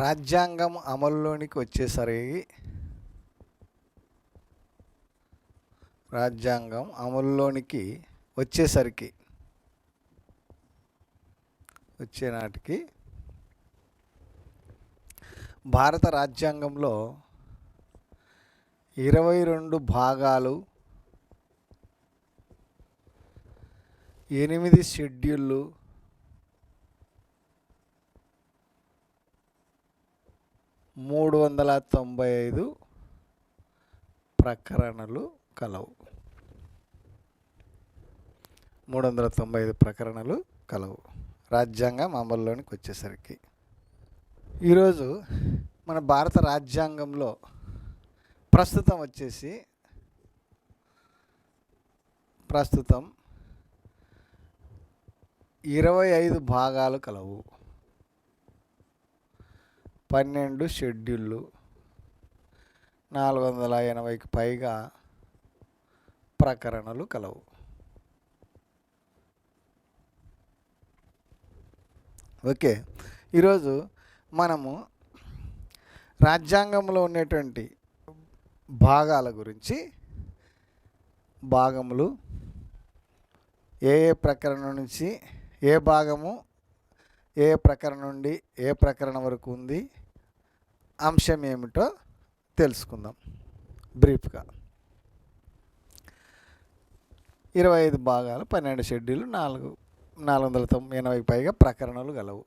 రాజ్యాంగం అమల్లోనికి వచ్చేసరికి రాజ్యాంగం అమల్లోనికి వచ్చే నాటికి భారత రాజ్యాంగంలో 22 భాగాలు, 8 షెడ్యూళ్ళు, 395 ప్రకరణలు కలవు. 395 ప్రకరణలు కలవు రాజ్యాంగం అమల్లోనికి వచ్చేసరికి. ఈరోజు మన భారత రాజ్యాంగంలో ప్రస్తుతం 25 భాగాలు కలవు, 12 షెడ్యూళ్ళు, 480కి పైగా ప్రకరణలు కలవు. ఓకే, ఈరోజు మనము రాజ్యాంగంలో ఉన్నటువంటి భాగాల గురించి, భాగములు, ఏ ప్రకరణం నుంచి ఏ భాగము ఏ ప్రకరణం నుండి ఏ ప్రకరణం వరకు ఉంది, అంశం ఏమిటో తెలుసుకుందాం బ్రీఫ్గా. 25 భాగాలు, 12 షెడ్యూల్, 480కి పైగా ప్రకరణలు గలవు.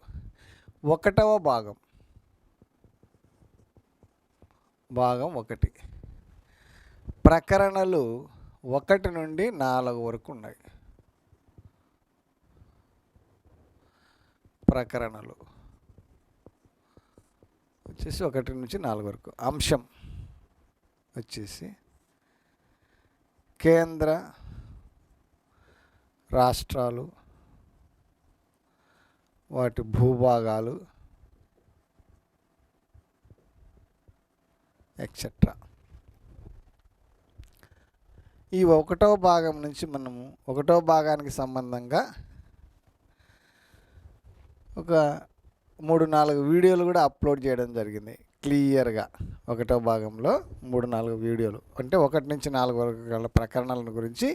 1వ భాగం, భాగం 1, ప్రకరణలు 1 నుండి 4 వరకు ఉన్నాయి. ప్రకరణలు వచ్చేసి 1 నుంచి 4 వరకు. అంశం వచ్చేసి కేంద్ర రాష్ట్రాలు, వాటి భూభాగాలు ఎక్సెట్రా. ఈ 1వ భాగం నుంచి మనము 1వ భాగానికి సంబంధంగా ఒక 3-4 వీడియోలు కూడా అప్లోడ్ చేయడం జరిగింది క్లియర్గా. 1వ భాగంలో 3-4 వీడియోలు, అంటే 1 నుంచి 4 వరకు గల ప్రకరణాల గురించి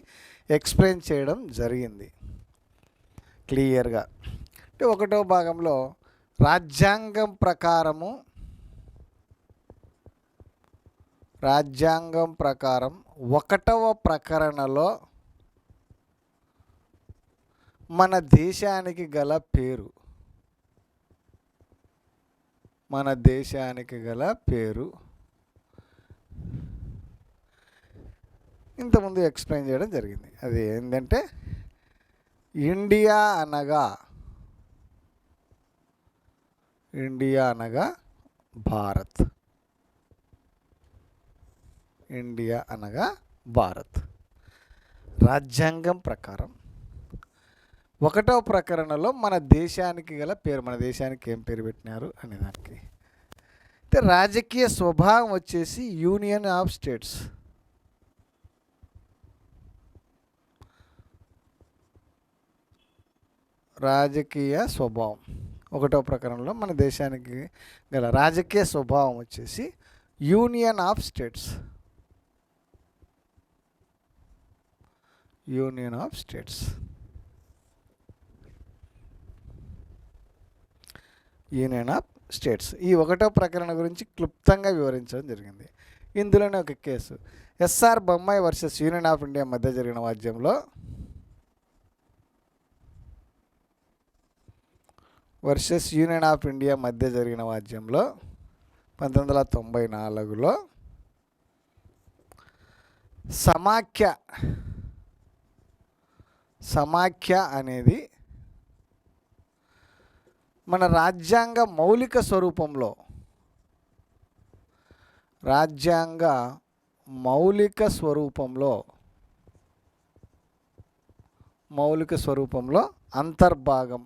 ఎక్స్ప్లెయిన్ చేయడం జరిగింది క్లియర్గా. అంటే 1వ భాగంలో రాజ్యాంగం ప్రకారం 1వ ప్రకరణలో మన దేశానికి గల పేరు, ఇంతకుముందు ఎక్స్ప్లెయిన్ చేయడం జరిగింది. అది ఏంటంటే ఇండియా అనగా భారత్. ఇండియా అనగా భారత్. రాజ్యాంగం ప్రకారం 1వ ప్రకరణలో మన దేశానికి గల పేరు, మన దేశానికి ఏం పేరు పెట్టినారు అనే దానికి. అయితే రాజకీయ స్వభావం వచ్చేసి యూనియన్ ఆఫ్ స్టేట్స్. రాజకీయ స్వభావం 1వ ప్రకరణలో మన దేశానికి గల రాజకీయ స్వభావం వచ్చేసి union of states. Union of states. Union of states. ఈ 1వ ప్రకరణ గురించి క్లుప్తంగా వివరించడం జరిగింది. ఇందులోనే ఒక case, SR Bommai versus union of India మధ్య జరిగిన వాద్యంలో 1994లో సమాఖ్య అనేది మన రాజ్యాంగ మౌలిక స్వరూపంలో అంతర్భాగం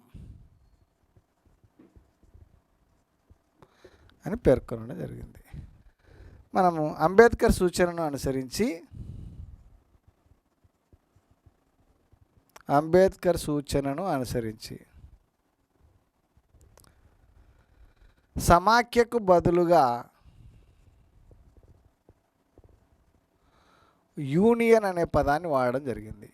అని పేర్కొనడం జరిగింది. మనము అంబేద్కర్ సూచనను అనుసరించి సమాఖ్యకు బదులుగా యూనియన్ అనే పదాన్ని వాడడం జరిగింది.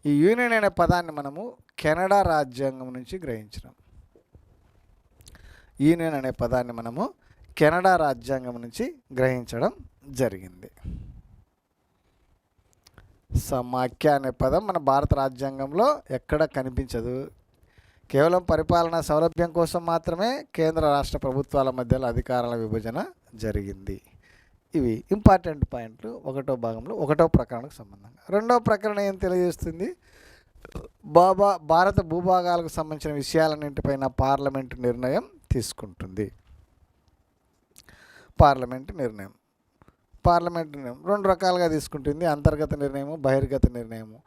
ఈ యూనియన్ అనే పదాన్ని మనము కెనడా రాజ్యాంగం నుంచి గ్రహించినాం. యూనియన్ అనే పదాన్ని మనము కెనడా రాజ్యాంగం నుంచి గ్రహించడం జరిగింది. సమాఖ్య అనే పదం మన భారత రాజ్యాంగంలో ఎక్కడ కనిపించదు. కేవలం పరిపాలనా సౌలభ్యం కోసం మాత్రమే కేంద్ర రాష్ట్ర ప్రభుత్వాల మధ్యలో అధికారాల విభజన జరిగింది. ఇవి ఇంపార్టెంట్ పాయింట్లు. ఒకటో భాగంలో ఒకటో ప్రకరణకు సంబంధంగా. రెండవ ప్రకరణ ఏం తెలియజేస్తుంది? భారత భూభాగాలకు సంబంధించిన విషయాలన్నింటిపైన పార్లమెంటు నిర్ణయం తీసుకుంటుంది. పార్లమెంటు నిర్ణయం రెండు రకాలుగా తీసుకుంటుంది. అంతర్గత నిర్ణయము, బహిర్గత నిర్ణయము.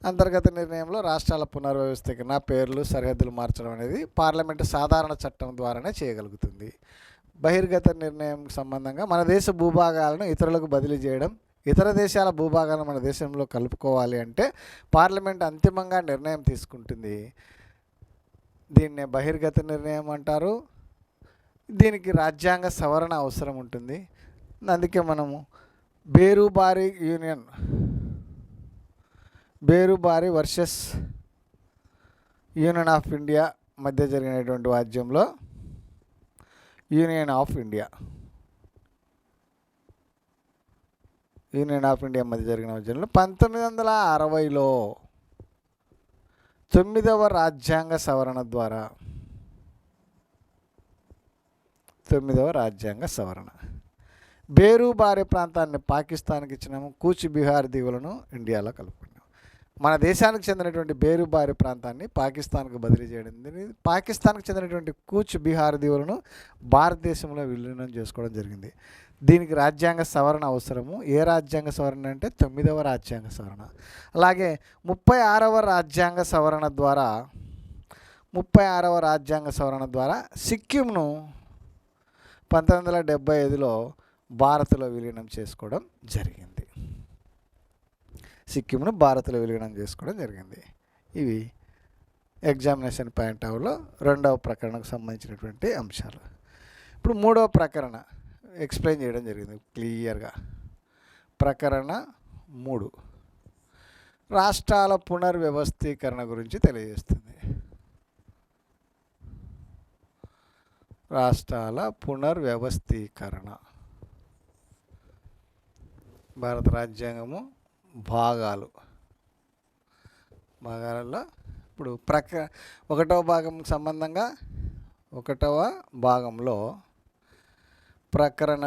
అంతర్గత నిర్ణయంలో రాష్ట్రాల పునర్వ్యవస్థీకరణ, పేర్లు, సరిహద్దులు మార్చడం అనేది పార్లమెంటు సాధారణ చట్టం ద్వారానే చేయగలుగుతుంది. బహిర్గత నిర్ణయం సంబంధంగా మన దేశ భూభాగాలను ఇతరులకు బదిలీ చేయడం, ఇతర దేశాల భూభాగాలను మన దేశంలో కలుపుకోవాలి అంటే పార్లమెంట్ అంతిమంగా నిర్ణయం తీసుకుంటుంది. దీన్నే బహిర్గత నిర్ణయం అంటారు. దీనికి రాజ్యాంగ సవరణ అవసరం ఉంటుంది. అందుకే మనము బేరుబారి వర్సెస్ యూనియన్ ఆఫ్ ఇండియా మధ్య జరిగినటువంటి వాద్యంలో యూనియన్ ఆఫ్ ఇండియా మధ్య జరిగిన వాద్యంలో 1960లో 9వ రాజ్యాంగ సవరణ ద్వారా 9వ రాజ్యాంగ సవరణ బేరుబారి ప్రాంతాన్ని పాకిస్తాన్కి ఇచ్చినాము. కూచ్ బిహార్ దీవులను ఇండియాలో కలుపుకున్నాము. మన దేశానికి చెందినటువంటి బేరుబారి ప్రాంతాన్ని పాకిస్తాన్కు బదిలీ చేయడం. పాకిస్తాన్కి చెందినటువంటి కూచ్ బిహార్ దీవులను భారతదేశంలో విలీనం చేసుకోవడం జరిగింది. దీనికి రాజ్యాంగ సవరణ అవసరము. ఏ రాజ్యాంగ సవరణ అంటే 9వ రాజ్యాంగ సవరణ. అలాగే 36వ రాజ్యాంగ సవరణ ద్వారా సిక్కింను 1975లో భారత్లో విలీనం చేసుకోవడం జరిగింది. ఇవి ఎగ్జామినేషన్ పాయింట్ ఆఫ్ వ్యూలో రెండవ ప్రకరణకు సంబంధించినటువంటి అంశాలు. ఇప్పుడు మూడవ ప్రకరణ ఎక్స్ప్లెయిన్ చేయడం జరిగింది క్లియర్గా. ప్రకరణ 3 రాష్ట్రాల పునర్వ్యవస్థీకరణ గురించి తెలియజేస్తుంది. రాష్ట్రాల పునర్వ్యవస్థీకరణ. భారత రాజ్యాంగము భాగాలలో ఇప్పుడు ఒకటవ భాగం సంబంధంగా ఒకటవ భాగంలో ప్రకరణ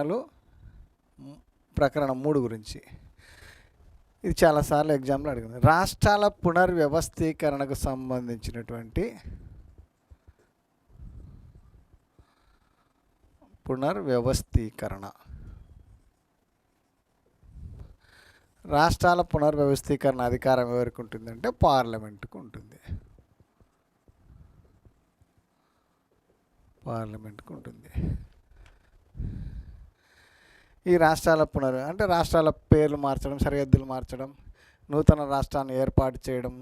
3 గురించి ఇది చాలాసార్లు ఎగ్జామ్లో అడిగింది. రాష్ట్రాల పునర్వ్యవస్థీకరణకు సంబంధించినటువంటి రాష్ట్రాల పునర్వ్యవస్థీకరణ అధికారం ఎవరికి ఉంటుందంటే పార్లమెంటుకు ఉంటుంది. ఈ రాష్ట్రాల అంటే రాష్ట్రాల పేర్లు మార్చడం, సరిహద్దులు మార్చడం, నూతన రాష్ట్రాన్ని ఏర్పాటు చేయడం,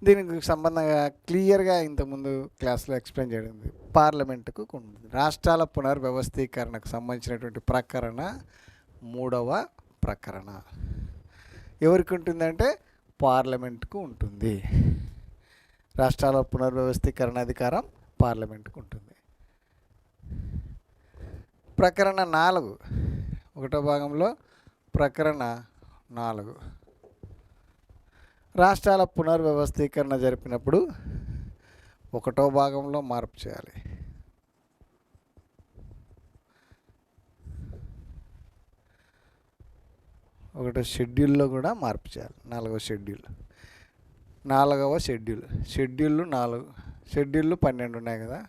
దీనికి సంబంధంగా క్లియర్గా ఇంతకుముందు క్లాస్లో ఎక్స్ప్లెయిన్ చేయడం పార్లమెంటుకు ఉంటుంది. రాష్ట్రాల పునర్వ్యవస్థీకరణకు సంబంధించినటువంటి ప్రకరణ 3వ ప్రకరణ ఎవరికి ఉంటుందంటే పార్లమెంటుకు ఉంటుంది. రాష్ట్రాల పునర్వ్యవస్థీకరణ అధికారం పార్లమెంటుకు ఉంటుంది. ప్రకరణ 4 ఒకటో భాగంలో ప్రకరణ 4 రాష్ట్రాల పునర్వ్యవస్థీకరణ జరిపినప్పుడు ఒకటో భాగంలో మార్పు చేయాలి. ఒకటో షెడ్యూల్లో కూడా మార్పు చేయాలి. 4వ షెడ్యూళ్ళు 12 ఉన్నాయి కదా.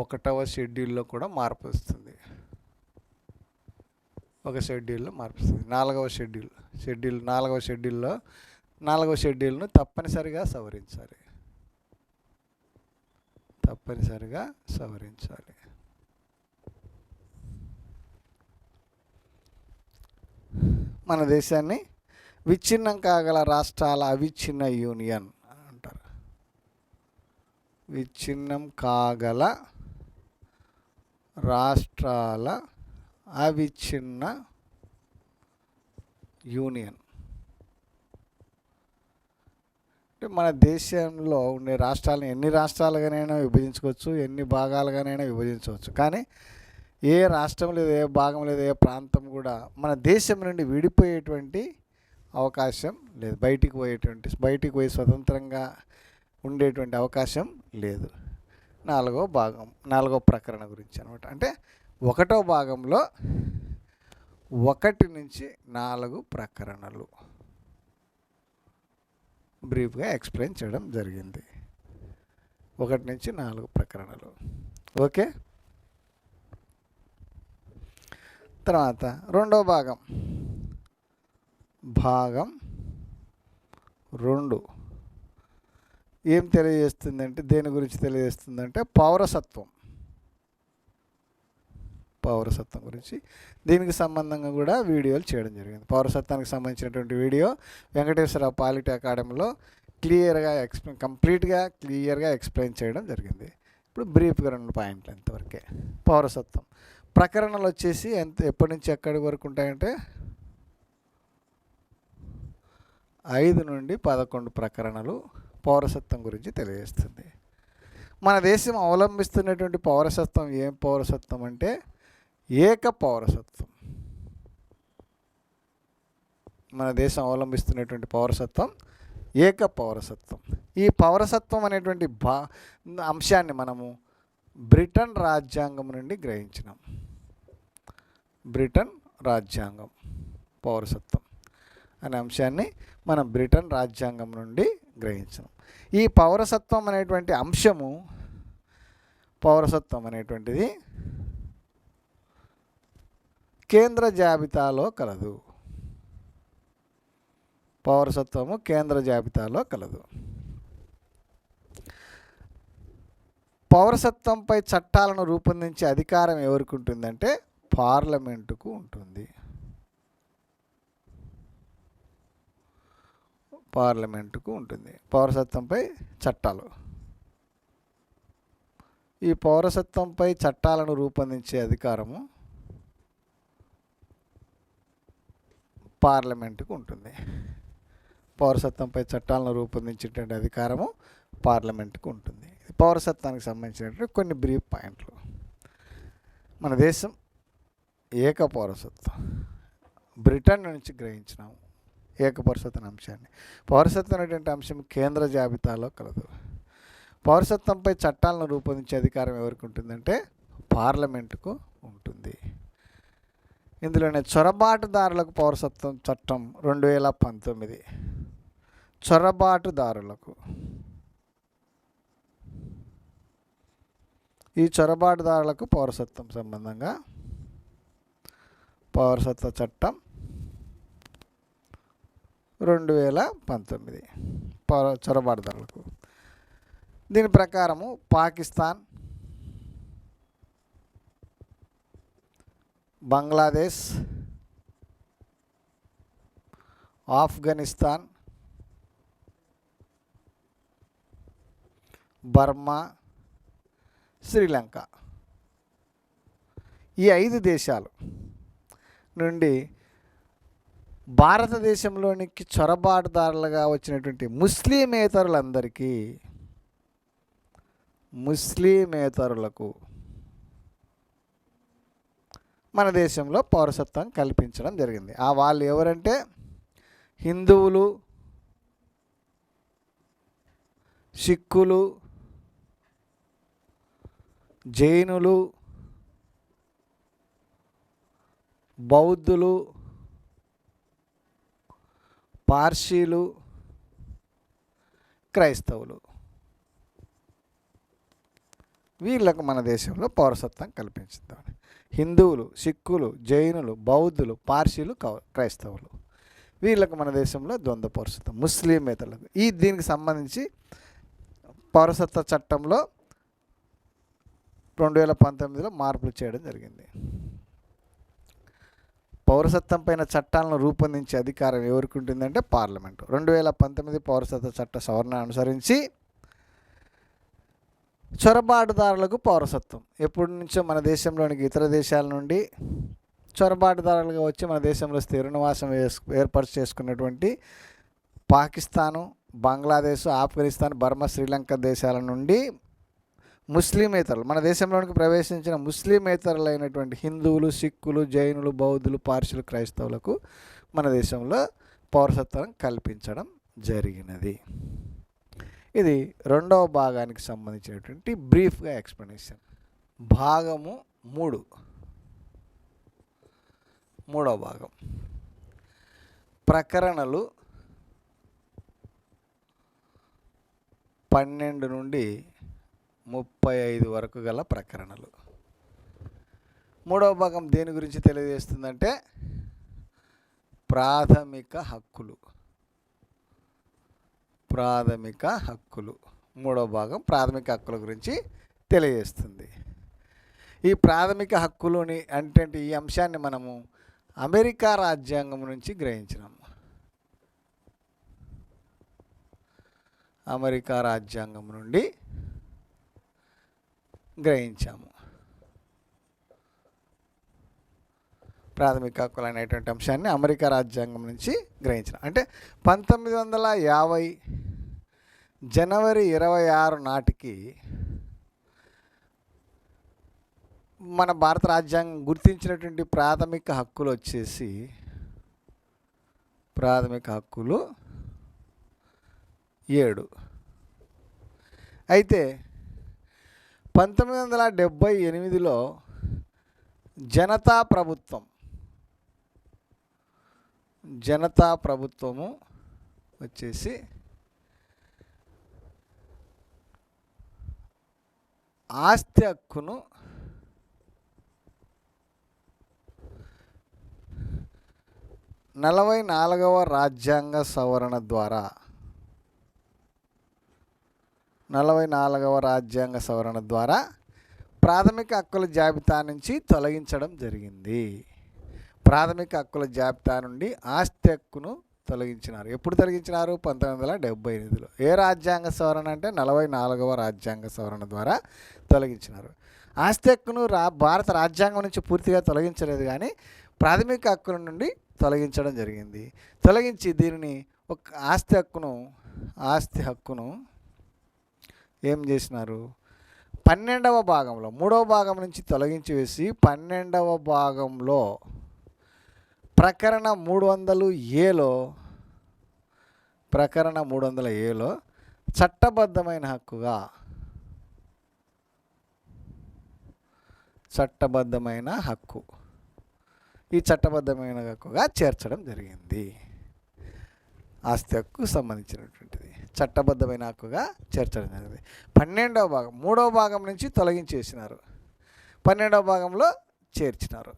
ఒకటవ షెడ్యూల్లో కూడా మార్పు వస్తుంది. ఒక షెడ్యూల్లో మార్పు వస్తుంది. 4వ షెడ్యూల్ను తప్పనిసరిగా సవరించాలి. మన దేశాన్ని విచ్ఛిన్నం కాగల రాష్ట్రాల అవిచ్ఛిన్న యూనియన్ అంటారు. విచ్ఛిన్నం కాగల రాష్ట్రాల అవిచ్ఛిన్న యూనియన్ అంటే మన దేశంలో ఉండే రాష్ట్రాలను ఎన్ని రాష్ట్రాలుగానైనా విభజించుకోవచ్చు, ఎన్ని భాగాలుగానైనా విభజించవచ్చు. కానీ ఏ రాష్ట్రం లేదు, ఏ భాగం లేదు, ఏ ప్రాంతం కూడా మన దేశం నుండి విడిపోయేటువంటి అవకాశం లేదు. బయటికి పోయి స్వతంత్రంగా ఉండేటువంటి అవకాశం లేదు. నాలుగో ప్రకరణ గురించి అనమాట. అంటే 1వ భాగంలో 1 నుంచి 4 ప్రకరణలు బ్రీఫ్గా ఎక్స్ప్లెయిన్ చేయడం జరిగింది. 1 నుంచి 4 ప్రకరణలు. ఓకే. తర్వాత 2వ భాగం, భాగం 2 ఏం తెలియజేస్తుందంటే, దేని గురించి తెలియజేస్తుందంటే పౌరసత్వం గురించి. దీనికి సంబంధంగా కూడా వీడియోలు చేయడం జరిగింది. పౌరసత్వానికి సంబంధించినటువంటి వీడియో వెంకటేశ్వర పాలిటీ అకాడమీలో కంప్లీట్గా క్లియర్గా ఎక్స్ప్లెయిన్ చేయడం జరిగింది. ఇప్పుడు బ్రీఫ్గా 2 పాయింట్లు ఎంతవరకే. పౌరసత్వం ప్రకరణలు వచ్చేసి ఎప్పటి నుంచి ఎక్కడి వరకు ఉంటాయంటే 5 నుండి 11 ప్రకరణలు పౌరసత్వం గురించి తెలియజేస్తుంది. మన దేశం అవలంబిస్తున్నటువంటి పౌరసత్వం ఏం పౌరసత్వం అంటే ఏక పౌరసత్వం. మన దేశం అవలంబిస్తున్నటువంటి పౌరసత్వం ఏక పౌరసత్వం. ఈ పౌరసత్వం అనేటువంటి అంశాన్ని మనము బ్రిటన్ రాజ్యాంగం నుండి గ్రహించినాం. బ్రిటన్ రాజ్యాంగం పౌరసత్వం అనే అంశాన్ని మనం బ్రిటన్ రాజ్యాంగం నుండి గ్రహించాం. ఈ పౌరసత్వం అనేటువంటి అంశము, పౌరసత్వం అనేటువంటిది కేంద్ర జాబితాలో కలదు. పౌరసత్వము కేంద్ర జాబితాలో కలదు. పౌరసత్వంపై చట్టాలను రూపొందించే అధికారం ఎవరికి ఉంటుందంటే పార్లమెంటుకు ఉంటుంది. పార్లమెంటుకు ఉంటుంది పౌరసత్వంపై చట్టాలు. ఈ పౌరసత్వంపై చట్టాలను రూపొందించే అధికారము పార్లమెంటుకు ఉంటుంది. పౌరసత్వంపై చట్టాలను రూపొందించేటువంటి అధికారము పార్లమెంటుకు ఉంటుంది. పౌరసత్వానికి సంబంధించినటువంటి కొన్ని బ్రీఫ్ పాయింట్లు. మన దేశం ఏక పౌరసత్వం బ్రిటన్ నుంచి గ్రహించినాము. ఏక పౌరసత్వం అంశాన్ని. పౌరసత్వం అనేటువంటి అంశం కేంద్ర జాబితాలో కలదు. పౌరసత్వంపై చట్టాలను రూపొందించే అధికారం ఎవరికి ఉంటుందంటే పార్లమెంటుకు ఉంటుంది. ఇందులోనే చొరబాటుదారులకు పౌరసత్వం చట్టం 2019. చొరబాటుదారులకు, ఈ చొరబాటుదారులకు పౌరసత్వం సంబంధంగా పౌరసత్వ చట్టం 2019 చొరబాటుదారులకు. దీని ప్రకారము పాకిస్తాన్, బంగ్లాదేశ్, ఆఫ్ఘనిస్తాన్, బర్మా, శ్రీలంక ఈ 5 దేశాలు నుండి భారతదేశంలోనికి చొరబాటుదారులుగా వచ్చినటువంటి ముస్లిమేతరులకు మన దేశంలో పౌరసత్వం కల్పించడం జరిగింది. ఆ వాళ్ళు ఎవరంటే హిందువులు, సిక్కులు, జైనులు, బౌద్ధులు, పార్సీలు, క్రైస్తవులు. వీళ్ళకు మన దేశంలో పౌరసత్వం కల్పించుతాం. హిందువులు, సిక్కులు, జైనులు, బౌద్ధులు, పార్సీలు, క్రైస్తవులు వీళ్ళకు మన దేశంలో ద్వంద్వ పౌరసత్వం. ముస్లిమేతరులకు దీనికి సంబంధించి పౌరసత్వ చట్టంలో 2019లో మార్పులు చేయడం జరిగింది. పౌరసత్వం పైన చట్టాలను రూపొందించే అధికారం ఎవరికి ఉంటుందంటే పార్లమెంటు. 2019 పౌరసత్వ చట్ట సవరణ అనుసరించి చొరబాటుదారులకు పౌరసత్వం. ఎప్పటి నుంచో మన దేశంలోనికి ఇతర దేశాల నుండి చొరబాటుదారులుగా వచ్చి మన దేశంలో స్థిర నివాసం ఏర్పాటు చేసుకున్నటువంటి పాకిస్తాను, బంగ్లాదేశ్, ఆఫ్ఘనిస్తాన్, బర్మా, శ్రీలంక దేశాల నుండి ముస్లిమేతరులు మన దేశంలోనికి ప్రవేశించిన ముస్లిమేతరులైనటువంటి హిందువులు, సిక్కులు, జైనులు, బౌద్ధులు, పార్సీలు, క్రైస్తవులకు మన దేశంలో పౌరసత్వం కల్పించడం జరిగినది. ఇది రెండవ భాగానికి సంబంధించినటువంటి బ్రీఫ్గా ఎక్స్ప్లెనేషన్. భాగము 3, మూడవ భాగం ప్రకరణలు 12 నుండి 35 వరకు గల ప్రకరణలు. మూడవ భాగం దేని గురించి తెలియజేస్తుందంటే ప్రాథమిక హక్కులు. మూడవ భాగం ప్రాథమిక హక్కుల గురించి తెలియజేస్తుంది. ఈ ప్రాథమిక హక్కులుని అంటే ఈ అంశాన్ని మనము అమెరికా రాజ్యాంగం నుంచి గ్రహించినాము. అమెరికా రాజ్యాంగం నుండి గ్రహించాము. ప్రాథమిక హక్కులు అనేటువంటి అంశాన్ని అమెరికా రాజ్యాంగం నుంచి గ్రహించాం. అంటే 1950 జనవరి 26 నాటికి మన భారత రాజ్యాంగం గుర్తించినటువంటి ప్రాథమిక హక్కులు వచ్చేసి ప్రాథమిక హక్కులు 7. అయితే 1978లో జనతా ప్రభుత్వము వచ్చేసి ఆస్తి హక్కును నలభై 44వ రాజ్యాంగ సవరణ ద్వారా 44వ రాజ్యాంగ సవరణ ద్వారా ప్రాథమిక హక్కుల జాబితా నుంచి తొలగించడం జరిగింది. ప్రాథమిక హక్కుల జాబితా నుండి ఆస్తి హక్కును తొలగించినారు. ఎప్పుడు తొలగించినారు? 1978లో. ఏ రాజ్యాంగ సవరణ అంటే 44వ రాజ్యాంగ సవరణ ద్వారా తొలగించినారు. ఆస్తి హక్కును భారత రాజ్యాంగం నుంచి పూర్తిగా తొలగించలేదు, కానీ ప్రాథమిక హక్కుల నుండి తొలగించడం జరిగింది. తొలగించి దీనిని ఒక ఆస్తి హక్కును ఏం చేసినారు? 12వ భాగంలో 3వ భాగం నుంచి తొలగించి వేసి 12వ భాగంలో ప్రకరణ 300Aలో చట్టబద్ధమైన హక్కు ఈ చట్టబద్ధమైన హక్కుగా చేర్చడం జరిగింది. ఆస్తి హక్కుకు సంబంధించినటువంటిది చట్టబద్ధమైన హక్కుగా చేర్చడం జరిగింది. 12వ భాగం 3వ భాగం నుంచి తొలగించేసినారు, 12వ భాగంలో చేర్చినారు.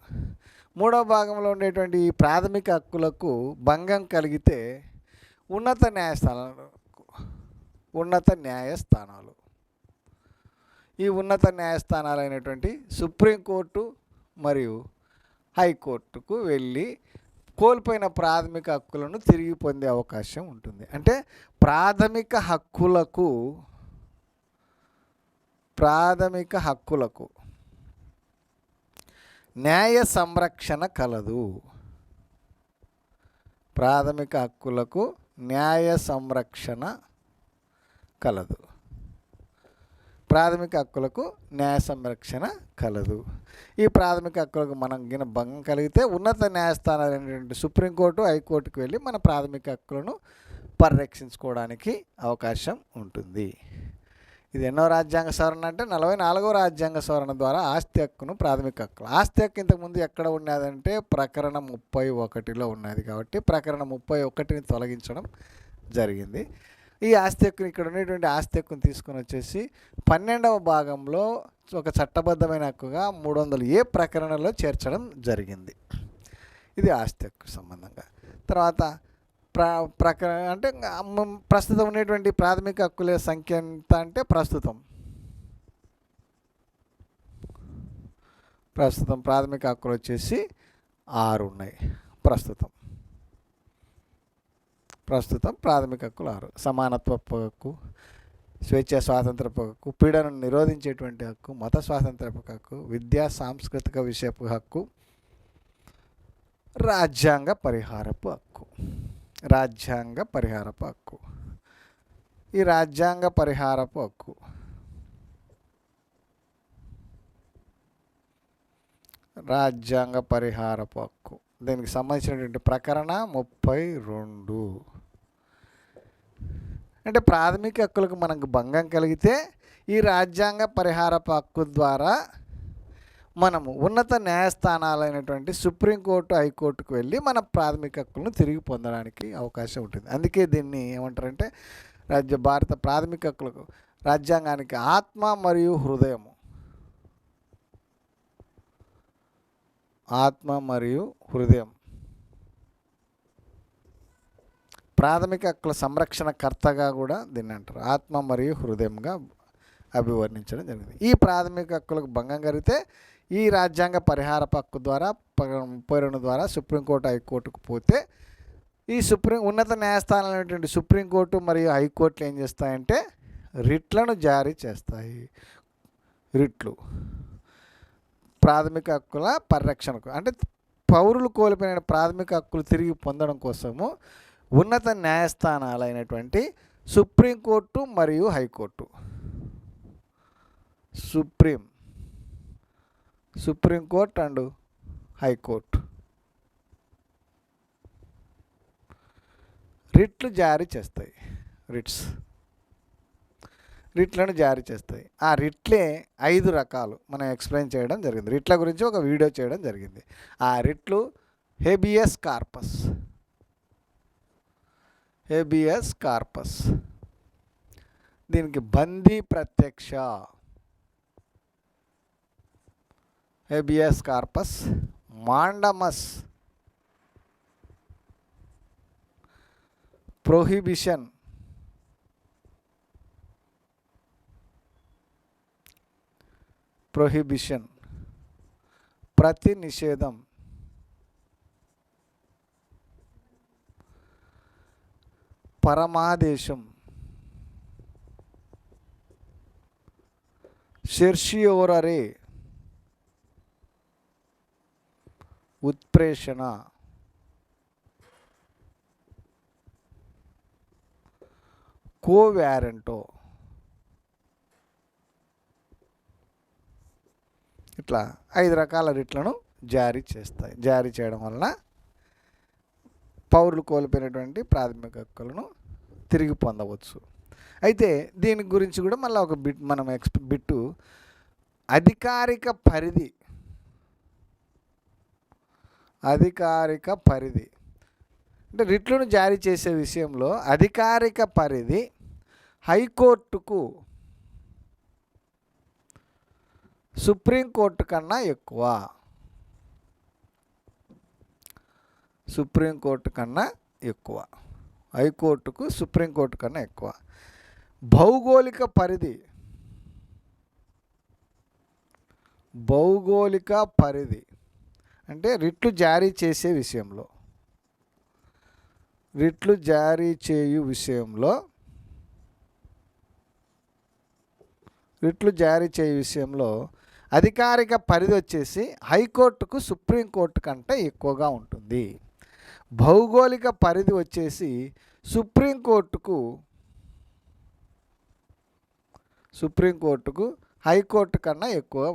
3వ భాగంలో ఉండేటువంటి ఈ ప్రాథమిక హక్కులకు భంగం కలిగితే ఉన్నత న్యాయస్థానాలు ఈ ఉన్నత న్యాయస్థానాలు అయినటువంటి సుప్రీంకోర్టు మరియు హైకోర్టుకు వెళ్ళి కోల్పోయిన ప్రాథమిక హక్కులను తిరిగి పొందే అవకాశం ఉంటుంది. అంటే ప్రాథమిక హక్కులకు న్యాయ సంరక్షణ కలదు. ప్రాథమిక హక్కులకు న్యాయ సంరక్షణ కలదు. ఈ ప్రాథమిక హక్కులకు మనం భంగం కలిగితే ఉన్నత న్యాయస్థానాలు అనేటువంటి సుప్రీంకోర్టు, హైకోర్టుకు వెళ్ళి మన ప్రాథమిక హక్కులను పరిరక్షించుకోవడానికి అవకాశం ఉంటుంది. ఇది ఎన్నో రాజ్యాంగ సవరణ అంటే 44వ రాజ్యాంగ సవరణ ద్వారా ఆస్తి హక్కును ప్రాథమిక హక్కులు. ఆస్తి హక్కు ఇంతకుముందు ఎక్కడ ఉన్నదంటే ప్రకరణ 31లో ఉన్నది, కాబట్టి ప్రకరణ 31ని తొలగించడం జరిగింది. ఈ ఆస్తి హక్కుని ఇక్కడ ఉన్నటువంటి ఆస్తి హక్కును తీసుకొని వచ్చేసి 12వ భాగంలో ఒక చట్టబద్ధమైన హక్కుగా 300A ప్రకరణలో చేర్చడం జరిగింది. ఇది ఆస్తి హక్కు సంబంధంగా. తర్వాత ప్రకరణ అంటే ప్రస్తుతం ఉండేటువంటి ప్రాథమిక హక్కుల సంఖ్య ఎంత అంటే ప్రస్తుతం ప్రాథమిక హక్కులు వచ్చేసి 6 ఉన్నాయి ప్రస్తుతం ప్రాథమిక హక్కులు 6. సమానత్వపు హక్కు, స్వేచ్ఛ స్వాతంత్రపు హక్కు, పీడనను నిరోధించేటువంటి హక్కు, మత స్వాతంత్రపు హక్కు, విద్యా సాంస్కృతిక విషయపు హక్కు, రాజ్యాంగ పరిహారపు హక్కు. ఈ రాజ్యాంగ పరిహారపు హక్కు దీనికి సంబంధించినటువంటి ప్రకరణ 32. అంటే ప్రాథమిక హక్కులకు మనకు భంగం కలిగితే ఈ రాజ్యాంగ పరిహారపు హక్కు ద్వారా మనము ఉన్నత న్యాయస్థానాలైనటువంటి సుప్రీంకోర్టు, హైకోర్టుకు వెళ్ళి మన ప్రాథమిక హక్కులను తిరిగి పొందడానికి అవకాశం ఉంటుంది. అందుకే దీన్ని ఏమంటారంటే భారత ప్రాథమిక హక్కులకు రాజ్యాంగానికి ఆత్మ మరియు హృదయము. ప్రాథమిక హక్కుల సంరక్షణకర్తగా కూడా దీన్ని అంటారు. ఆత్మ మరియు హృదయంగా అభివర్ణించడం జరిగింది. ఈ ప్రాథమిక హక్కులకు భంగం కలిగితే ఈ రాజ్యాంగ పరిహారపు హక్కు ద్వారా 32 ద్వారా సుప్రీంకోర్టు, హైకోర్టుకు పోతే ఈ ఉన్నత న్యాయస్థానాలైనటువంటి సుప్రీంకోర్టు మరియు హైకోర్టులు ఏం చేస్తాయంటే రిట్లను జారీ చేస్తాయి. ప్రాథమిక హక్కుల పరిరక్షణకు, అంటే పౌరులు కోల్పోయిన ప్రాథమిక హక్కులు తిరిగి పొందడం కోసము ఉన్నత న్యాయస్థానాలైనటువంటి సుప్రీంకోర్టు మరియు హైకోర్టు, సుప్రీంకోర్టు అండ్ హైకోర్టు రిట్లను జారీ చేస్తాయి. ఆ రిట్లే 5 రకాలు మనం ఎక్స్ప్లెయిన్ చేయడం జరిగింది. రిట్ల గురించి ఒక వీడియో చేయడం జరిగింది. ఆ రిట్లు హేబియస్ కార్పస్, దీనికి బందీ ప్రత్యక్ష, హేబియస్ కార్పస్, మాండమస్, ప్రొహిబిషన్, ప్రతి నిషేధం, పరమాదేశం, సెర్షియోరరే, ఉత్ప్రేషణ, కోవారెంటో. ఇట్లా 5 రకాల రిట్లను జారీ చేయడం వలన పౌరులు కోల్పోయినటువంటి ప్రాథమిక హక్కులను తిరిగి పొందవచ్చు. అయితే దీని గురించి కూడా మళ్ళీ ఒక బిట్టు అధికారిక పరిధి అంటే రిట్లను జారీ చేసే విషయంలో అధికారిక పరిధి హైకోర్టుకు, సుప్రీంకోర్టు కన్నా ఎక్కువ. హైకోర్టుకు సుప్రీంకోర్టు కన్నా ఎక్కువ. భౌగోళిక పరిధి అంటే రిట్లు జారీ చేయు విషయంలో అధికారిక పరిధి వచ్చేసి హైకోర్టుకు, సుప్రీంకోర్టు కంటే ఎక్కువగా ఉంటుంది. భౌగోళిక పరిధి వచ్చేసి సుప్రీంకోర్టుకు, హైకోర్టు కన్నా ఎక్కువగా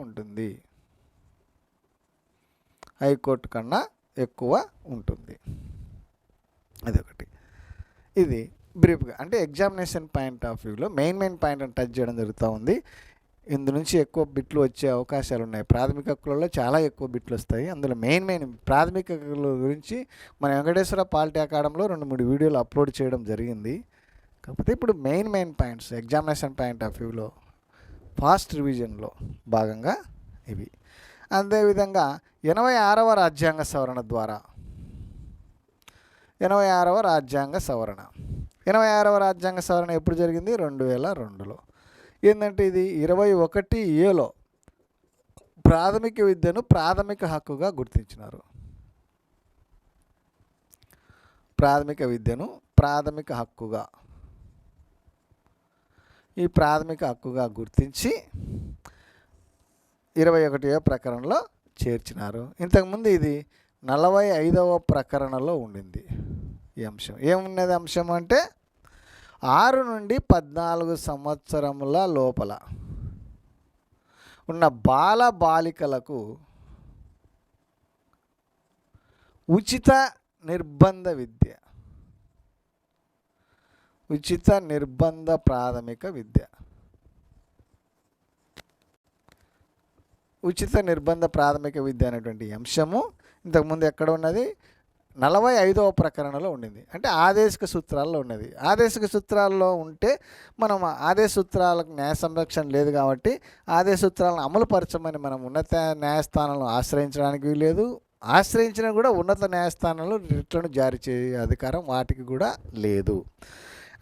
ఉంటుంది. అదొకటి. ఇది బ్రీఫ్గా అంటే ఎగ్జామినేషన్ పాయింట్ ఆఫ్ వ్యూలో మెయిన్ పాయింట్ టచ్ చేయడం జరుగుతూ ఉంది. ఇందు నుంచి ఎక్కువ బిట్లు వచ్చే అవకాశాలు ఉన్నాయి. ప్రాథమిక హక్కులలో చాలా ఎక్కువ బిట్లు వస్తాయి. అందులో మెయిన్ ప్రాథమిక హక్కుల గురించి మన వెంకటేశ్వర పాలిటీ అకాడమీలో 2-3 వీడియోలు అప్లోడ్ చేయడం జరిగింది. కాకపోతే ఇప్పుడు main points examination point of వ్యూలో ఫాస్ట్ రివిజన్లో భాగంగా ఇవి. అదేవిధంగా 86వ రాజ్యాంగ సవరణ ద్వారా 86వ రాజ్యాంగ సవరణ ఎప్పుడు జరిగింది? 2002లో. ఏంటంటే ఇది 21A ప్రాథమిక విద్యను ప్రాథమిక హక్కుగా గుర్తించినారు. ప్రాథమిక విద్యను ప్రాథమిక హక్కుగా గుర్తించి 21వ ప్రకరణలో చేర్చినారు. ఇంతకుముందు ఇది 45వ ప్రకరణలో ఉండింది ఈ అంశం. ఏమున్నది అంశం అంటే 6 నుండి 14 సంవత్సరముల లోపల ఉన్న బాలికలకు ఉచిత నిర్బంధ ప్రాథమిక విద్య, ఉచిత నిర్బంధ ప్రాథమిక విద్య అనేటువంటి అంశము ఇంతకుముందు ఎక్కడ ఉన్నది? 45వ ప్రకరణలో ఉండింది. అంటే ఆదేశిక సూత్రాల్లో ఉన్నది. ఆదేశిక సూత్రాల్లో ఉంటే మనం ఆదేశ సూత్రాలకు న్యాయ సంరక్షణ లేదు కాబట్టి ఆదేశ సూత్రాలను అమలుపరచమని మనం ఉన్నత న్యాయస్థానంలో ఆశ్రయించడానికి లేదు. ఆశ్రయించినా కూడా ఉన్నత న్యాయస్థానంలో రిట్లను జారీ చేసే అధికారం వాటికి కూడా లేదు.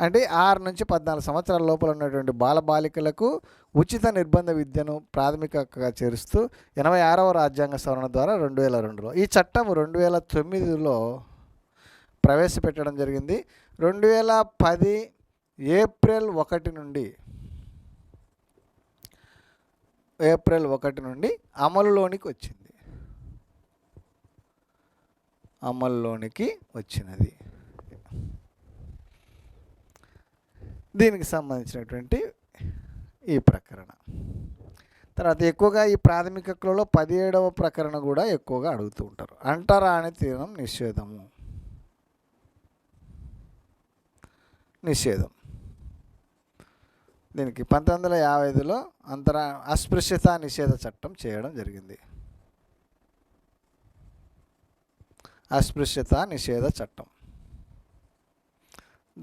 అంటే 6 నుంచి 14 సంవత్సరాల లోపల ఉన్నటువంటి బాలికలకు ఉచిత నిర్బంధ విద్యను ప్రాథమికంగా చేరుస్తూ 86వ రాజ్యాంగ సవరణ ద్వారా 2002లో ఈ చట్టం 2009లో ప్రవేశపెట్టడం జరిగింది. 2010 ఏప్రిల్ 1 నుండి అమలులోనికి వచ్చినది. దీనికి సంబంధించినటువంటి ఈ ప్రకరణ. తర్వాత ఎక్కువగా ఈ ప్రాథమిక హక్కులలో 17వ ప్రకరణ కూడా ఎక్కువగా అడుగుతూ ఉంటారు. అంటరాని తీరం నిషేధం. దీనికి 1955లో అస్పృశ్యత నిషేధ చట్టం చేయడం జరిగింది. అస్పృశ్యత నిషేధ చట్టం.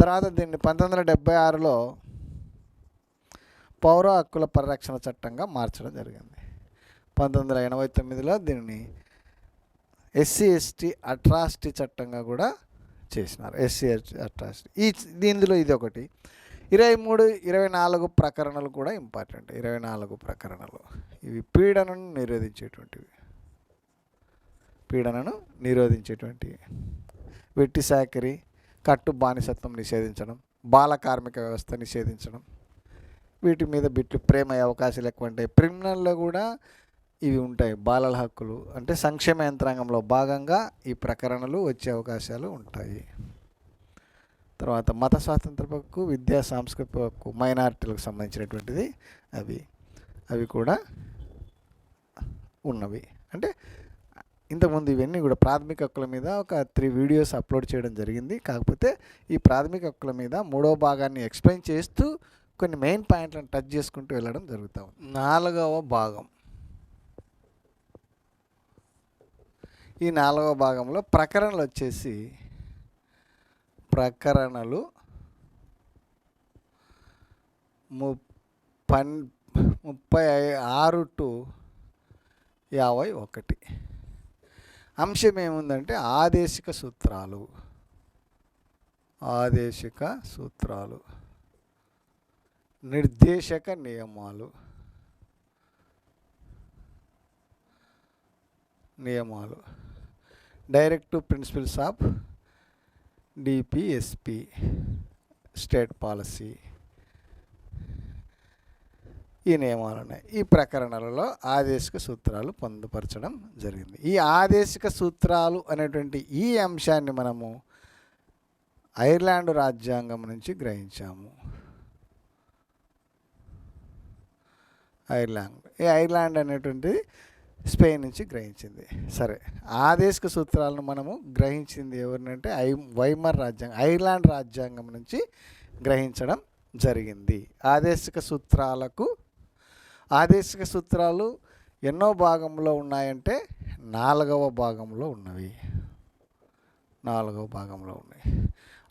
తర్వాత దీన్ని 1976లో పౌర హక్కుల పరిరక్షణ చట్టంగా మార్చడం జరిగింది. 1989లో దీన్ని SC/ST అట్రాసిటీ చట్టంగా కూడా చేసినారు. SC/ST atrocity. దీనిలో ఇది ఒకటి. 23, 24 ప్రకరణలు కూడా ఇంపార్టెంట్. 24 ప్రకరణలు ఇవి పీడనను నిరోధించేటువంటివి. వెట్టి చాకిరీ, కట్టు బానిసత్వం నిషేధించడం, బాల కార్మిక వ్యవస్థ నిషేధించడం, వీటి మీద బిట్లు ప్రేమ అయ్యే అవకాశాలు ఎక్కువ ఉంటాయి. క్రిమినల్లో కూడా ఇవి ఉంటాయి. బాలల హక్కులు అంటే సంక్షేమ యంత్రాంగంలో భాగంగా ఈ ప్రకరణలు వచ్చే అవకాశాలు ఉంటాయి. తర్వాత మత స్వాతంత్ర హక్కు, విద్యా సాంస్కృతిక హక్కు, మైనారిటీలకు సంబంధించినటువంటిది అవి కూడా ఉన్నవి. అంటే ఇంతకుముందు ఇవన్నీ కూడా ప్రాథమిక హక్కుల మీద ఒక 3 వీడియోస్ అప్లోడ్ చేయడం జరిగింది. కాకపోతే ఈ ప్రాథమిక హక్కుల మీద 3వ భాగాన్ని ఎక్స్ప్లెయిన్ చేస్తూ కొన్ని మెయిన్ పాయింట్లను టచ్ చేసుకుంటూ వెళ్ళడం జరుగుతాం. 4వ భాగం. ఈ 4వ భాగంలో ప్రకరణలు వచ్చేసి ప్రకరణలు 36 to 51. అంశం ఏముందంటే ఆదేశిక సూత్రాలు, నిర్దేశక నియమాలు, directive principles of DPSP state policy, ఈ నియమాలు ఉన్నాయి. ఈ ప్రకరణలలో ఆదేశిక సూత్రాలు పొందుపరచడం జరిగింది. ఈ ఆదేశిక సూత్రాలు అనేటువంటి ఈ అంశాన్ని మనము ఐర్లాండ్ రాజ్యాంగం నుంచి గ్రహించాము. ఐర్లాండ్ అనేటువంటిది స్పెయిన్ నుంచి గ్రహించింది. సరే, ఆదేశిక సూత్రాలను మనము గ్రహించింది ఎవరినంటే వైమర్ రాజ్యాంగం, ఐర్లాండ్ రాజ్యాంగం నుంచి గ్రహించడం జరిగింది. ఆదేశిక సూత్రాలు ఎన్నో భాగంలో ఉన్నాయంటే 4వ భాగంలో ఉన్నాయి.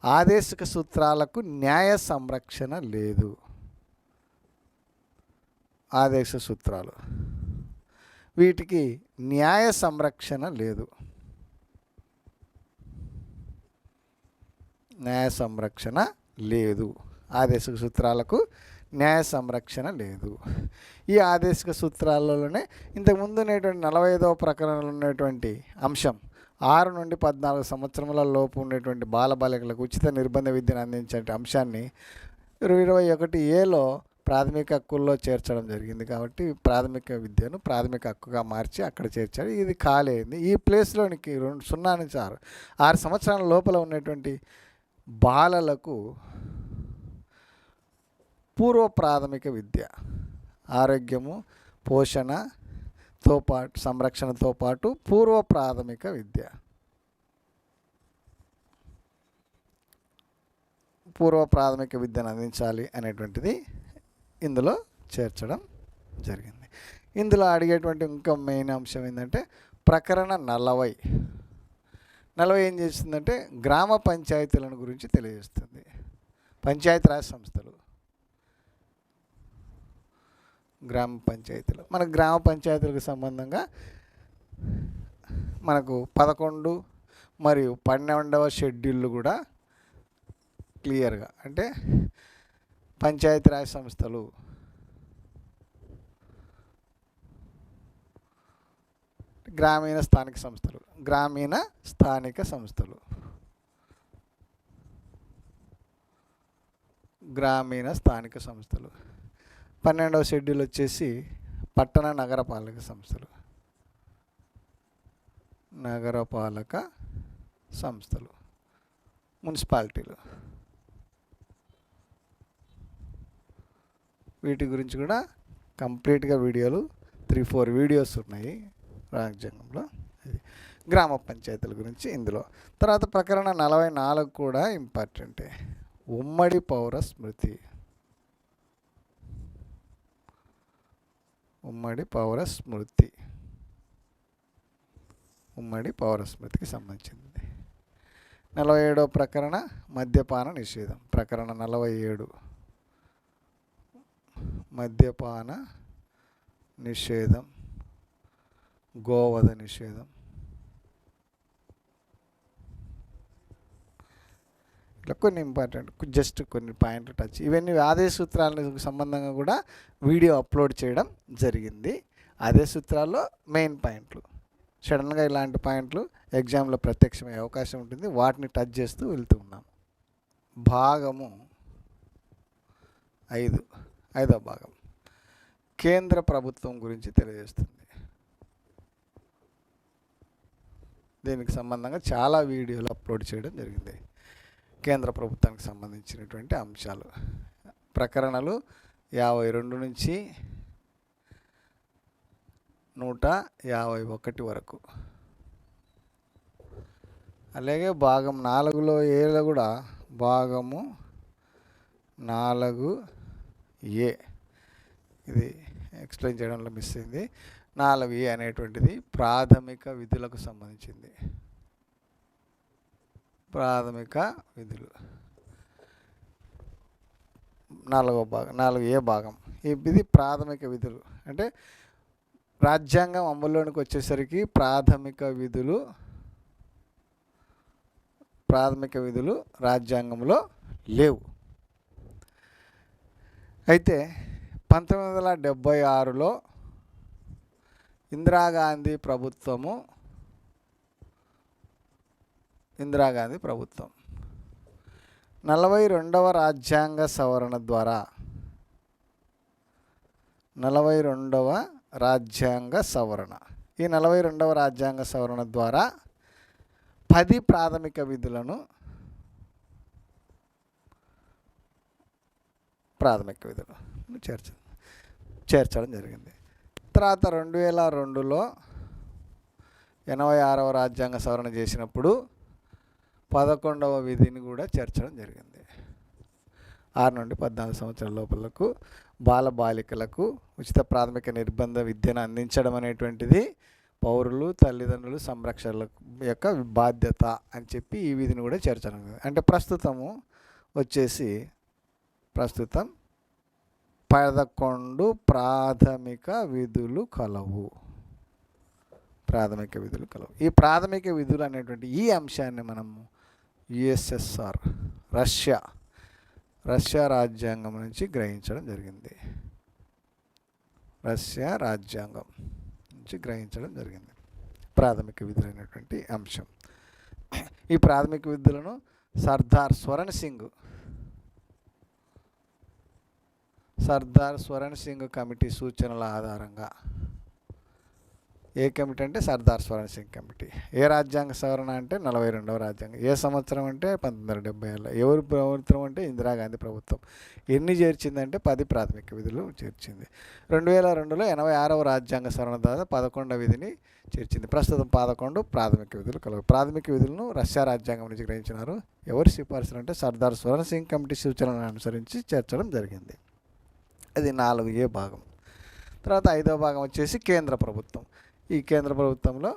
ఆదేశిక సూత్రాలకు న్యాయ సంరక్షణ లేదు. ఆదేశిక సూత్రాలు వీటికి న్యాయ సంరక్షణ లేదు. ఆదేశిక సూత్రాలకు న్యాయ సంరక్షణ లేదు. ఈ ఆదేశిక సూత్రాలలోనే ఇంతకుముందు ఉన్నటువంటి 45వ ప్రకరణలో ఉన్నటువంటి అంశం 6 నుండి 14 సంవత్సరముల లోపు ఉండేటువంటి బాలబాలికలకు ఉచిత నిర్బంధ విద్యను అందించే అంశాన్ని 21A ప్రాథమిక హక్కుల్లో చేర్చడం జరిగింది. కాబట్టి ప్రాథమిక విద్యను ప్రాథమిక హక్కుగా మార్చి అక్కడ చేర్చారు. ఇది ఖాళీ అయింది. ఈ ప్లేస్లోనికి 0 నుంచి 6 సంవత్సరాల లోపల ఉన్నటువంటి బాలలకు పూర్వ ప్రాథమిక విద్య, ఆరోగ్యము, పోషణతో పాటు సంరక్షణతో పాటు పూర్వ ప్రాథమిక విద్య, పూర్వ ప్రాథమిక విద్యను అందించాలి అనేటువంటిది ఇందులో చేర్చడం జరిగింది. ఇందులో అడిగేటువంటి ఇంకా మెయిన్ అంశం ఏంటంటే ప్రకరణ 40 ఏం చేస్తుందంటే గ్రామ పంచాయతీలను గురించి తెలియజేస్తుంది. పంచాయతీరాజ్ సంస్థలు, గ్రామ పంచాయతీలు. మన గ్రామ పంచాయతీలకు సంబంధంగా మనకు 11 మరియు 12వ షెడ్యూళ్ళు కూడా క్లియర్గా, అంటే పంచాయతీరాజ్ సంస్థలు గ్రామీణ స్థానిక సంస్థలు, గ్రామీణ స్థానిక సంస్థలు, గ్రామీణ స్థానిక సంస్థలు. 12వ షెడ్యూల్ వచ్చేసి పట్టణ నగరపాలక సంస్థలు, నగరపాలక సంస్థలు, మున్సిపాలిటీలు. వీటి గురించి కూడా కంప్లీట్గా వీడియోలు 3-4 వీడియోస్ ఉన్నాయి రాజ్యాంగంలో. ఇది గ్రామ పంచాయతీల గురించి ఇందులో. తర్వాత ప్రకరణ 44 కూడా ఇంపార్టెంటే. ఉమ్మడి పౌర స్మృతి, ఉమ్మడి పౌర స్మృతి, ఉమ్మడి పౌర స్మృతికి సంబంధించింది. 47వ ప్రకరణ మద్యపాన నిషేధం. ప్రకరణ 47 మద్యపాన నిషేధం, గోవధ నిషేధం. ఇట్లా కొన్ని ఇంపార్టెంట్, జస్ట్ కొన్ని పాయింట్లు టచ్. ఇవన్నీ ఆదేశ సూత్రాలకు సంబంధంగా కూడా వీడియో అప్లోడ్ చేయడం జరిగింది. ఆదేశ సూత్రాల్లో మెయిన్ పాయింట్లు. సడన్గా ఇలాంటి పాయింట్లు ఎగ్జామ్లో ప్రత్యక్షమయ్యే అవకాశం ఉంటుంది. వాటిని టచ్ చేస్తూ వెళ్తూ ఉన్నాం. భాగము 5వ భాగం కేంద్ర ప్రభుత్వం గురించి తెలియజేస్తుంది. దీనికి సంబంధంగా చాలా వీడియోలు అప్లోడ్ చేయడం జరిగింది. కేంద్ర ప్రభుత్వానికి సంబంధించినటువంటి అంశాలు, ప్రకరణలు 52 నుంచి 151 వరకు. అలాగే భాగం 4లో కూడా భాగము 4A ఇది ఎక్స్ప్లెయిన్ చేయడంలో మిస్ అయింది. 4A అనేటువంటిది ప్రాథమిక విధులకు సంబంధించింది. ప్రాథమిక విధులు 4వ భాగం, 4A భాగం. ఇది ప్రాథమిక విధులు. అంటే రాజ్యాంగం అమల్లోనికి వచ్చేసరికి ప్రాథమిక విధులు రాజ్యాంగంలో లేవు. అయితే 1976లో ఇందిరాగాంధీ ప్రభుత్వం 42వ రాజ్యాంగ సవరణ ద్వారా 42వ రాజ్యాంగ సవరణ, ఈ 42వ రాజ్యాంగ సవరణ ద్వారా 10 ప్రాథమిక విధులను చేర్చడం జరిగింది. తర్వాత 2002లో 86వ రాజ్యాంగ సవరణ చేసినప్పుడు 11వ విధిని కూడా చేర్చడం జరిగింది. 6 నుండి 14 సంవత్సరాల లోపలకు బాలబాలికలకు ఉచిత ప్రాథమిక నిర్బంధ విద్యను అందించడం అనేటువంటిది పౌరులు, తల్లిదండ్రులు, సంరక్షకుల యొక్క బాధ్యత అని చెప్పి ఈ విధిని కూడా చేర్చడం. అంటే ప్రస్తుతం 11 ప్రాథమిక విధులు కలవు. ఈ ప్రాథమిక విధులు అనేటువంటి ఈ అంశాన్ని మనము యుఎస్ఎస్ఆర్ రష్యా రాజ్యాంగం నుంచి గ్రహించడం జరిగింది. ప్రాథమిక విధులైనటువంటి అంశం. ఈ ప్రాథమిక విధులను సర్దార్ స్వరణ్ సింగ్ కమిటీ సూచనల ఆధారంగా, ఏ కమిటీ అంటే సర్దార్ స్వరణ్ సింగ్ కమిటీ. ఏ రాజ్యాంగ సవరణ అంటే 42వ రాజ్యాంగం. ఏ సంవత్సరం అంటే 1970. ఎవరు ప్రభుత్వం అంటే ఇందిరాగాంధీ ప్రభుత్వం. ఎన్ని చేర్చిందంటే 10 ప్రాథమిక విధులు చేర్చింది. 2002లో 86వ రాజ్యాంగ సవరణ ద్వారా 11వ విధిని చేర్చింది. ప్రస్తుతం 11 ప్రాథమిక విధులు కలవు. ప్రాథమిక విధులను రష్యా రాజ్యాంగం నుంచి గ్రహించినారు. ఎవరి సిఫార్సులు అంటే సర్దార్ స్వరణ్ సింగ్ కమిటీ సూచనలను అనుసరించి చేర్చడం జరిగింది. అది 4A భాగం. తర్వాత 5వ భాగం వచ్చేసి కేంద్ర ప్రభుత్వం. ఈ కేంద్ర ప్రభుత్వంలో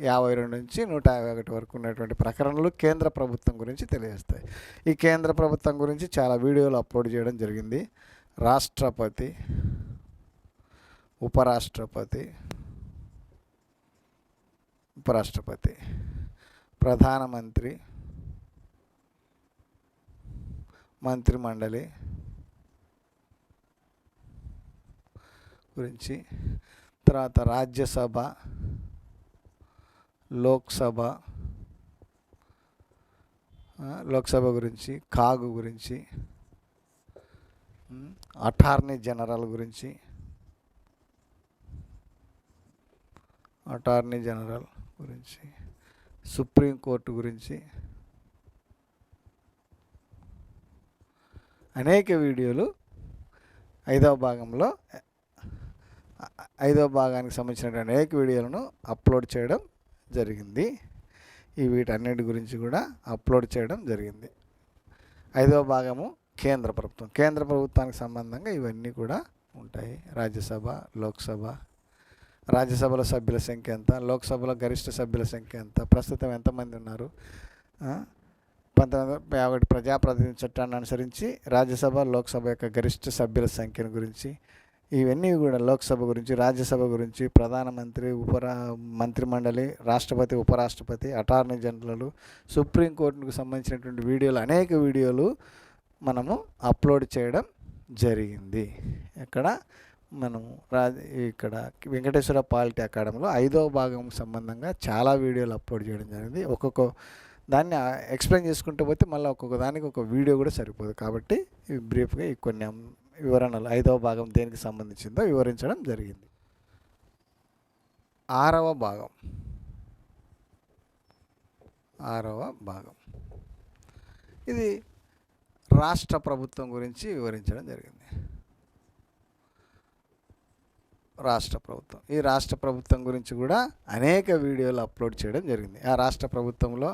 52 నుంచి 151 వరకు ఉన్నటువంటి ప్రకరణలు కేంద్ర ప్రభుత్వం గురించి తెలియజేస్తాయి. ఈ కేంద్ర ప్రభుత్వం గురించి చాలా వీడియోలు అప్లోడ్ చేయడం జరిగింది. రాష్ట్రపతి, ఉపరాష్ట్రపతి, ప్రధానమంత్రి, మంత్రిమండలి గురించి, తర్వాత రాజ్యసభ, లోక్సభ గురించి, కాగు గురించి, అటార్నీ జనరల్ గురించి, సుప్రీంకోర్టు గురించి అనేక వీడియోలు 5వ భాగానికి సంబంధించిన అనేక వీడియోలను అప్లోడ్ చేయడం జరిగింది. వీటన్నిటి గురించి కూడా అప్లోడ్ చేయడం జరిగింది. 5వ భాగము కేంద్ర ప్రభుత్వం. కేంద్ర ప్రభుత్వానికి సంబంధంగా ఇవన్నీ కూడా ఉంటాయి. రాజ్యసభ, లోక్సభ. రాజ్యసభలో సభ్యుల సంఖ్య ఎంత, లోక్సభలో గరిష్ట సభ్యుల సంఖ్య ఎంత, ప్రస్తుతం ఎంతమంది ఉన్నారు, 1951 ప్రజాప్రతినిధి చట్టాన్ని అనుసరించి రాజ్యసభ, లోక్సభ యొక్క గరిష్ట సభ్యుల సంఖ్యను గురించి, ఇవన్నీ కూడా లోక్సభ గురించి, రాజ్యసభ గురించి, ప్రధానమంత్రి, మంత్రిమండలి, రాష్ట్రపతి, ఉపరాష్ట్రపతి, అటార్నీ జనరల్, సుప్రీంకోర్టుకు సంబంధించినటువంటి వీడియోలు, అనేక వీడియోలు మనము అప్లోడ్ చేయడం జరిగింది. ఇక్కడ వెంకటేశ్వర పాలిటీ అకాడమీలో 5వ భాగం సంబంధంగా చాలా వీడియోలు అప్లోడ్ చేయడం జరిగింది. ఒక్కొక్క దాన్ని ఎక్స్ప్లెయిన్ చేసుకుంటూ పోతే మళ్ళీ ఒక్కొక్క దానికి ఒక వీడియో కూడా సరిపోదు. కాబట్టి బ్రీఫ్గా ఈ కొన్ని వివరణలు 5వ భాగం దేనికి సంబంధించిందో వివరించడం జరిగింది. 6వ భాగం ఇది రాష్ట్ర ప్రభుత్వం గురించి వివరించడం జరిగింది. ఈ రాష్ట్ర ప్రభుత్వం గురించి కూడా అనేక వీడియోలు అప్లోడ్ చేయడం జరిగింది. ఆ రాష్ట్ర ప్రభుత్వంలో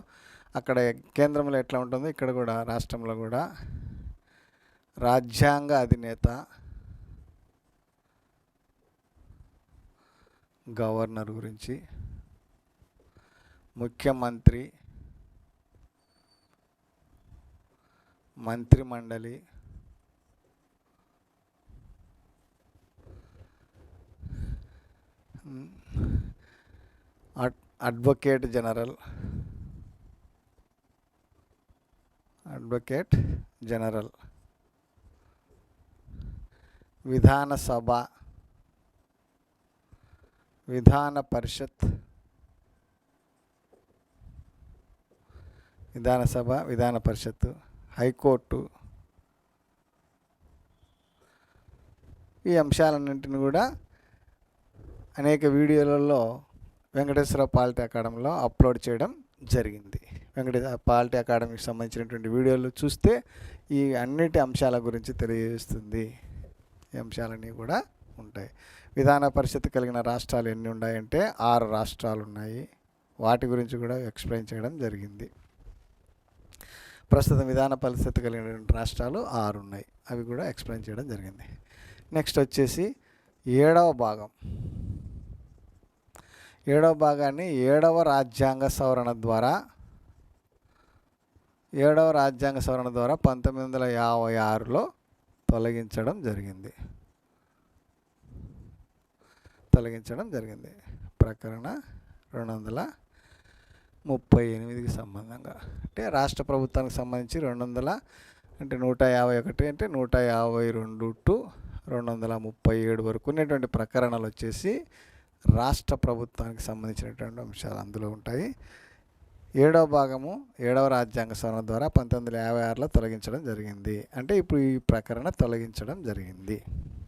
అక్కడ కేంద్రంలో ఎట్లా ఉంటుందో ఇక్కడ కూడా రాష్ట్రంలో కూడా రాజ్యాంగ అధినేత, గవర్నర్ గురించి, ముఖ్యమంత్రి, మంత్రిమండలి, అడ్వకేట్ జనరల్, విధానసభ, విధాన పరిషత్, హైకోర్టు. ఈ అంశాలన్నింటిని కూడా అనేక వీడియోలలో వెంకటేశ్వర పాలిటీ అకాడమీలో అప్లోడ్ చేయడం జరిగింది. వెంకటేశ్వర పాలిటీ అకాడమీకి సంబంధించినటువంటి వీడియోలు చూస్తే ఈ అన్నిటి అంశాల గురించి తెలియజేస్తుంది. ఈ అంశాలన్నీ కూడా ఉంటాయి. విధాన పరిషత్ కలిగిన రాష్ట్రాలు ఎన్ని ఉన్నాయంటే 6 రాష్ట్రాలు ఉన్నాయి. వాటి గురించి కూడా ఎక్స్ప్లెయిన్ చేయడం జరిగింది. ప్రస్తుతం విధాన పరిషత్ కలిగిన రాష్ట్రాలు 6 ఉన్నాయి. అవి కూడా ఎక్స్ప్లెయిన్ చేయడం జరిగింది. నెక్స్ట్ వచ్చేసి 7వ భాగాన్ని 7వ రాజ్యాంగ సవరణ ద్వారా 1956లో తొలగించడం జరిగింది. ప్రకరణ 238కి సంబంధంగా అంటే రాష్ట్ర ప్రభుత్వానికి సంబంధించి 151 అంటే 152 టు 237 వరకు ఉన్నటువంటి ప్రకరణలు వచ్చేసి రాష్ట్ర ప్రభుత్వానికి సంబంధించినటువంటి అంశాలు అందులో ఉంటాయి. 7వ భాగము 7వ రాజ్యాంగ సవరణ ద్వారా 1956లో తొలగించడం జరిగింది. అంటే ఇప్పుడు ఈ ప్రకరణ తొలగించడం జరిగింది.